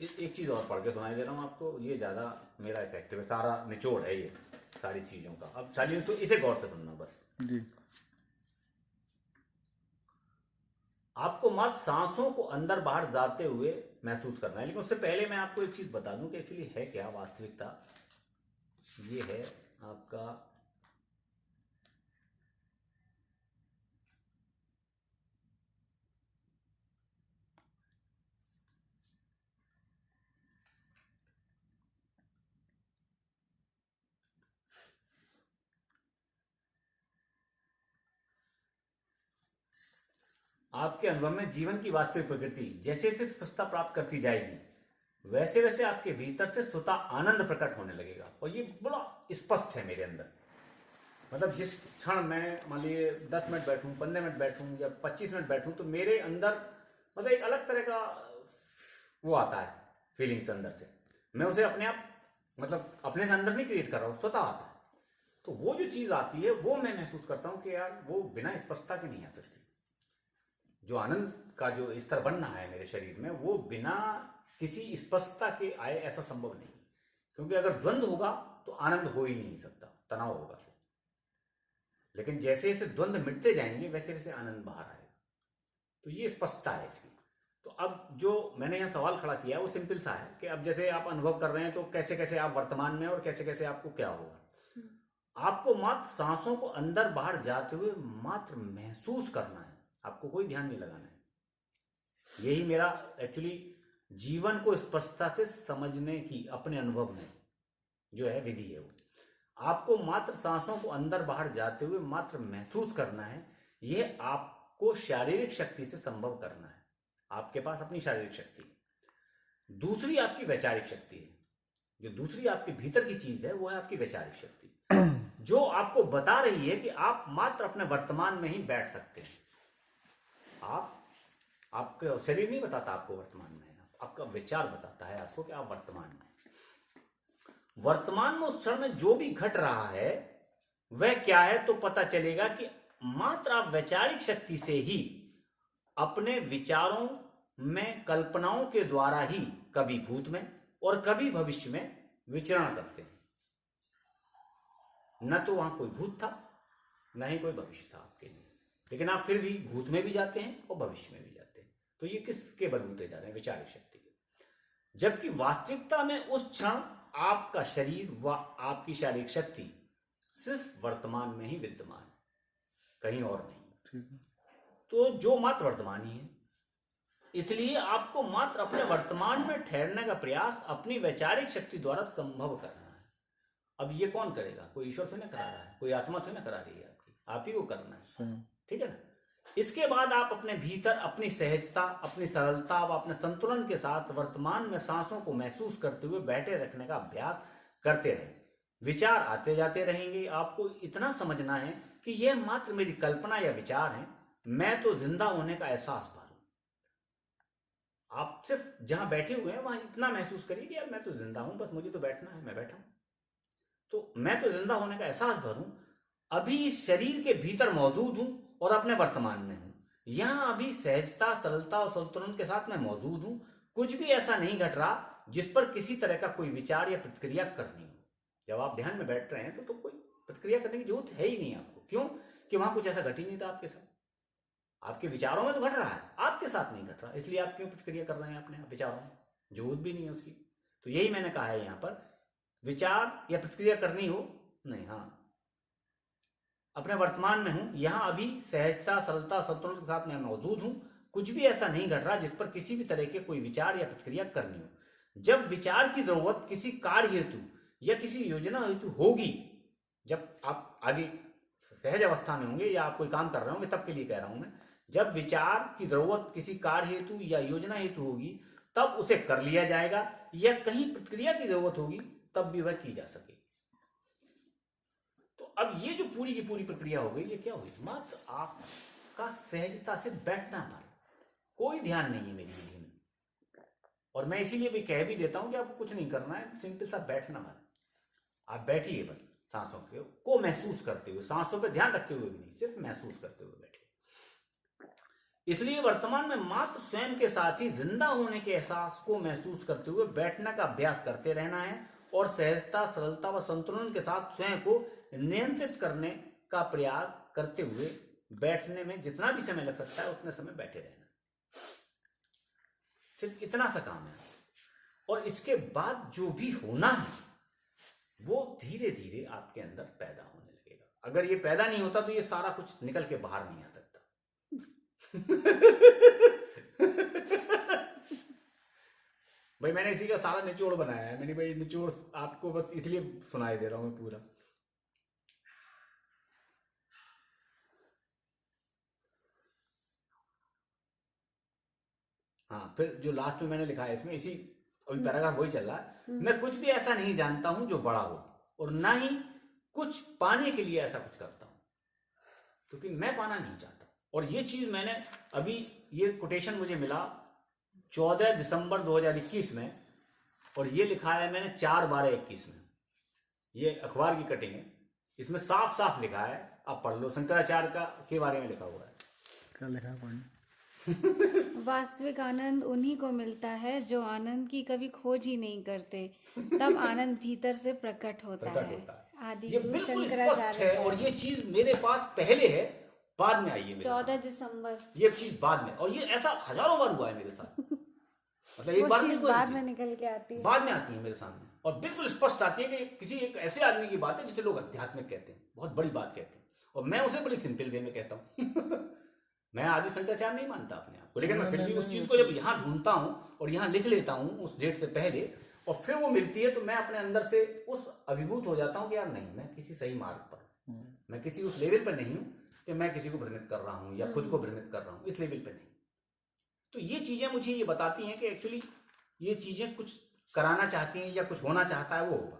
एक चीज़ और पढ़ के सुनाई दे रहा हूँ आपको, ये ज़्यादा मेरा इफेक्टिव है, सारा निचोड़ है ये सारी चीज़ों का। अब चलिए इसे गौर से सुनना बस। जी। आपको मात्र सांसों को अंदर बाहर जाते हुए महसूस करना है, लेकिन उससे पहले मैं आपको एक चीज़ बता दूं कि एक्चुअली है क्या वास्तविकता। ये है आपका आपके अनुभव में जीवन की वास्तविक प्रकृति जैसे जैसे स्पष्टता प्राप्त करती जाएगी, वैसे वैसे आपके भीतर से स्वतः आनंद प्रकट होने लगेगा। और ये बड़ा स्पष्ट है मेरे अंदर। मतलब जिस क्षण मैं मान लीजिए 10 मिनट बैठूं, 15 मिनट बैठूं या 25 मिनट बैठूं, तो मेरे अंदर मतलब एक अलग तरह का वो आता है, फीलिंग्स अंदर से। मैं उसे अपने आप मतलब अपने से अंदर नहीं क्रिएट कर रहा हूँ, स्वतः आता है। तो वो जो चीज़ आती है वो मैं महसूस करता हूँ कि यार वो बिना स्पष्टता के नहीं आ सकती। जो आनंद का जो स्तर बन रहा है मेरे शरीर में, वो बिना किसी स्पष्टता के आए ऐसा संभव नहीं। क्योंकि अगर द्वंद्व होगा तो आनंद हो ही नहीं सकता, तनाव होगा फिर। लेकिन जैसे जैसे द्वंद्व मिटते जाएंगे वैसे वैसे आनंद बाहर आएगा। तो ये स्पष्टता है इसकी। तो अब जो मैंने यहाँ सवाल खड़ा किया है वो सिंपल सा है कि अब जैसे आप अनुभव कर रहे हैं तो कैसे कैसे आप वर्तमान में और कैसे कैसे आपको क्या होगा। आपको मात्र सांसों को अंदर बाहर जाते हुए मात्र महसूस करना है, आपको कोई ध्यान नहीं लगाना है। यही मेरा एक्चुअली जीवन को स्पष्टता से समझने की अपने अनुभव में जो है विधि है वो। आपको मात्र सांसों को अंदर बाहर जाते हुए मात्र महसूस करना है। यह आपको शारीरिक शक्ति से संभव करना है। आपके पास अपनी शारीरिक शक्ति है, दूसरी आपकी वैचारिक शक्ति है। जो दूसरी आपके भीतर की चीज है वो है आपकी वैचारिक शक्ति, जो आपको बता रही है कि आप मात्र अपने वर्तमान में ही बैठ सकते हैं। आपका शरीर नहीं बताता आपको वर्तमान में, आपका विचार बताता है आपको कि आप वर्तमान में उस क्षण में जो भी घट रहा है वह क्या है, तो पता चलेगा कि मात्र आप वैचारिक शक्ति से ही अपने विचारों में कल्पनाओं के द्वारा ही कभी भूत में और कभी भविष्य में विचरण करते हैं। न तो वहां कोई भूत था, न ही कोई भविष्य था आपके लिए, लेकिन आप फिर भी भूत में भी जाते हैं और भविष्य में भी जाते हैं। तो ये किसके बलबूते जा रहे हैं? विचारिक शक्ति के। जबकि वास्तविकता में उस क्षण आपका शरीर व आपकी शारीरिक शक्ति सिर्फ वर्तमान में ही विद्यमान है, कहीं और नहीं। तो जो मात्र वर्तमान ही है, इसलिए आपको मात्र अपने वर्तमान में ठहरने का प्रयास अपनी वैचारिक शक्ति द्वारा संभव करना है। अब ये कौन करेगा? कोई ईश्वर थोड़ी ना करा रहा है, कोई आत्मा थोड़ी ना करा रही है आपकी, आप ही को करना है। ठीक है ना? इसके बाद आप अपने भीतर अपनी सहजता, अपनी सरलता व अपने संतुलन के साथ वर्तमान में सांसों को महसूस करते हुए बैठे रखने का अभ्यास करते रहें। विचार आते जाते रहेंगे। आपको इतना समझना है कि यह मात्र मेरी कल्पना या विचार है, मैं तो जिंदा होने का एहसास भरूं। आप सिर्फ जहां बैठे हुए हैं वहां इतना महसूस करिए कि यार मैं तो जिंदा हूं, बस मुझे तो बैठना है, मैं बैठा हूं। तो मैं तो जिंदा होने का एहसास भरूं, अभी इस शरीर के भीतर मौजूद हूं और अपने वर्तमान में हूं। यहां अभी सहजता, सरलता और संतुलन के साथ मैं मौजूद हूं। कुछ भी ऐसा नहीं घट रहा जिस पर किसी तरह का कोई विचार या प्रतिक्रिया करनी हो। जब आप ध्यान में बैठ रहे हैं तो कोई प्रतिक्रिया करने की जरूरत है ही नहीं आपको। क्यों? कि वहां कुछ ऐसा घट ही नहीं रहा आपके साथ। आपके विचारों में तो घट रहा है, आपके साथ नहीं घट रहा, इसलिए आप क्यों प्रतिक्रिया कर रहे हैं अपने विचारों में? जरूरत भी नहीं है उसकी। तो यही मैंने कहा है, यहां पर विचार या प्रतिक्रिया करनी हो नहीं, हाँ अपने वर्तमान में हूं, यहां अभी सहजता, सरलता, संतुलन के साथ मैं मौजूद हूं। कुछ भी ऐसा नहीं घट रहा जिस पर किसी भी तरह के कोई विचार या प्रतिक्रिया करनी हो। जब विचार की जरूरत किसी कार्य हेतु या किसी योजना हेतु होगी, जब आप आगे सहज अवस्था में होंगे या आप कोई काम कर रहे होंगे, तब के लिए कह रहा हूं मैं, जब विचार की जरूरत किसी कार्य हेतु या योजना हेतु होगी तब उसे कर लिया जाएगा, या कहीं प्रतिक्रिया की जरूरत होगी तब भी वह की जा सके। तो अब ये जो पूरी की पूरी प्रक्रिया हो गई, ये क्या हुई? मात्र आपका सहजता से बैठना पर कोई ध्यान नहीं है मेरी विधि में। और मैं इसीलिए भी कह भी देता हूं कि आपको कुछ नहीं करना है, सिंपल सा बैठना पर। आप बैठिए बस, सांसों को महसूस करते हुए, सांसों पे ध्यान रखते हुए भी नहीं, सिर्फ महसूस करते हुए बैठिए। इसलिए वर्तमान में मात्र स्वयं के साथ ही जिंदा होने के एहसास को महसूस करते हुए बैठने का अभ्यास करते रहना है और सहजता, सरलता व संतुलन के साथ स्वयं को नियंत्रित करने का प्रयास करते हुए बैठने में जितना भी समय लग सकता है उतने समय बैठे रहना। सिर्फ इतना सा काम है और इसके बाद जो भी होना है वो धीरे धीरे आपके अंदर पैदा होने लगेगा। अगर ये पैदा नहीं होता तो ये सारा कुछ निकल के बाहर नहीं आ सकता। भाई मैंने इसी का सारा निचोड़ बनाया है। मैंने भाई निचोड़ आपको बस इसलिए सुनाई दे रहा हूं मैं पूरा। हाँ, फिर जो लास्ट में मैंने लिखा है इसमें, इसी अभी पैराग्राफ वही चल रहा है। मैं कुछ भी ऐसा नहीं जानता हूं जो बड़ा हो और ना ही कुछ पाने के लिए ऐसा कुछ करता हूं, क्योंकि मैं पाना नहीं चाहता। और ये चीज मैंने अभी, ये कोटेशन मुझे मिला 14 दिसंबर 2021 में और ये लिखा है मैंने 4/12/21 में। ये अखबार की कटिंग है, इसमें साफ साफ लिखा है, आप पढ़ लो। शंकराचार्य का के बारे में लिखा हुआ है। क्या लिखा है पढ़? वास्तविक आनंद उन्हीं को मिलता है जो आनंद की कभी खोज ही नहीं करते, तब आनंद भीतर से प्रकट होता है। आदि ये गुरु बिल्कुल स्पष्ट शंकराचार्य है और ये चीज मेरे पास पहले है, बाद में आई है मेरे 14 साथ। दिसंबर। ये चीज बाद में, और ये ऐसा हजारों बार हुआ है मेरे साथ। मतलब एक वो बार चीज नहीं, कोई बाद चीज में निकल के आती है। बाद में आती है मेरे सामने और बिल्कुल स्पष्ट आती है कि किसी एक ऐसे आदमी की बात है जिसे लोग आध्यात्मिक कहते हैं, बहुत बड़ी बात कहते हैं, और मैं उसे बड़ी सिंपल वे में कहता हूँ। मैं आदि शंकराचार्य नहीं मानता अपने आप को, लेकिन मैं फिर भी उस चीज को जब यहाँ ढूंढता हूँ और यहाँ लिख लेता हूँ उस डेट से पहले, और फिर वो मिलती है, तो मैं अपने अंदर से उस अभिभूत हो जाता हूँ कि यार नहीं, मैं किसी सही मार्ग पर हूँ। मैं किसी उस लेवल पर नहीं हूँ कि मैं किसी को भ्रमित कर रहा हूँ या खुद को भ्रमित कर रहा हूँ, इस लेवल पर नहीं। तो ये चीजें मुझे ये बताती हैं कि एक्चुअली ये चीजें कुछ कराना चाहती हैं या कुछ होना चाहता है, वो होगा।